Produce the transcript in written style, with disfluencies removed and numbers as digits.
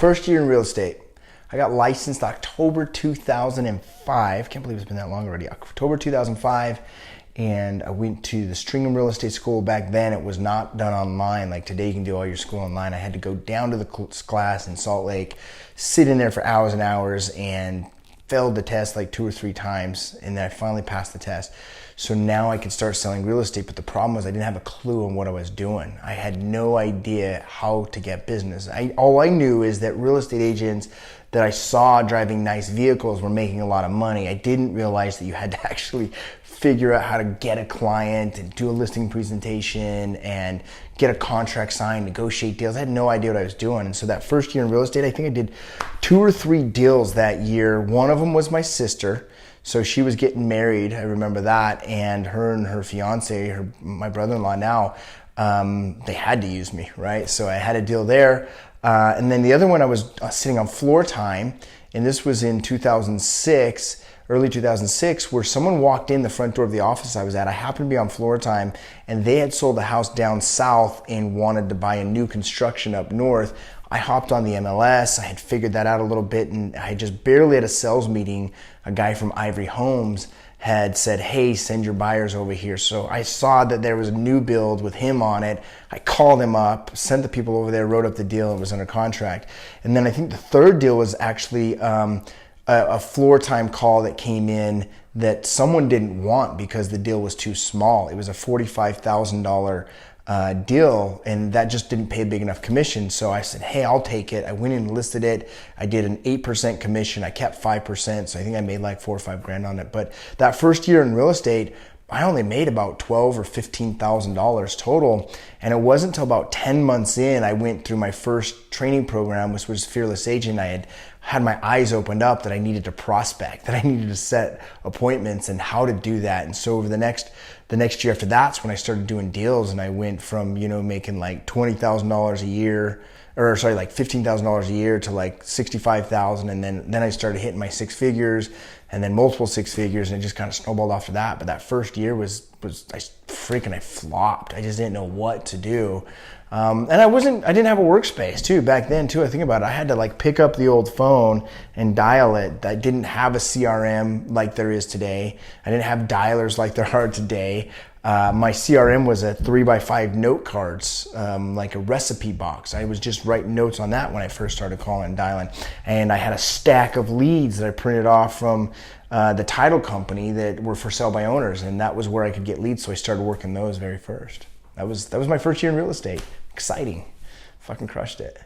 First year in real estate. I got licensed October 2005. Can't believe it's been that long already. October 2005. And I went to the Stringham Real Estate School. Back then, it was not done online. Like today, you can do all your school online. I had to go down to the class in Salt Lake, sit in there for hours and hours, and failed the test like 2 or 3 times. And then I finally passed the test. So now I could start selling real estate. But the problem was I didn't have a clue on what I was doing. I had no idea how to get business. All I knew is that real estate agents that I saw driving nice vehicles were making a lot of money. I didn't realize that you had to actually figure out how to get a client and do a listing presentation and get a contract signed, negotiate deals. I had no idea what I was doing. And so that first year in real estate, I think I did 2 or 3 deals that year. One of them was my sister. So she was getting married, I remember that, and her fiance, my brother-in-law now, they had to use me, right? So I had a deal there. And then the other one, I was sitting on floor time, and this was in 2006, early 2006, where someone walked in the front door of the office I was at. I happened to be on floor time, and they had sold a house down south and wanted to buy a new construction up north. I hopped on the MLS. I had figured that out a little bit, and I just barely had a sales meeting. A guy from Ivory Homes had said, hey, send your buyers over here. So I saw that there was a new build with him on it. I called him up, sent the people over there, wrote up the deal, and was under contract. And then I think the third deal was actually a floor time call that came in that someone didn't want because the deal was too small. It was a $45,000 deal, and that just didn't pay a big enough commission. So I said, hey, I'll take it. I went in and listed it. I did an 8% commission. I kept 5%. So I think I made like $4 or $5 grand on it. But that first year in real estate, I only made about $12,000 or $15,000 total. And it wasn't until about 10 months in, I went through my first training program, which was Fearless Agent. I had my eyes opened up that I needed to prospect, that I needed to set appointments and how to do that. And so over the next year after that's when I started doing deals, and I went from, making like $20,000 a year, or sorry, like $15,000 a year to like $65,000. And then I started hitting my 6 figures and then multiple 6 figures, and it just kind of snowballed after that. But that first year I flopped. I just didn't know what to do. And I didn't have a workspace too back then too. I think about it. I had to like pick up the old phone and dial it. I didn't have a CRM like there is today. I didn't have dialers like there are today. My CRM was a 3x5 note cards, like a recipe box. I was just writing notes on that when I first started calling and dialing. And I had a stack of leads that I printed off from the title company that were for sale by owners. And that was where I could get leads. So I started working those very first. That was my first year in real estate. Exciting. Fucking crushed it.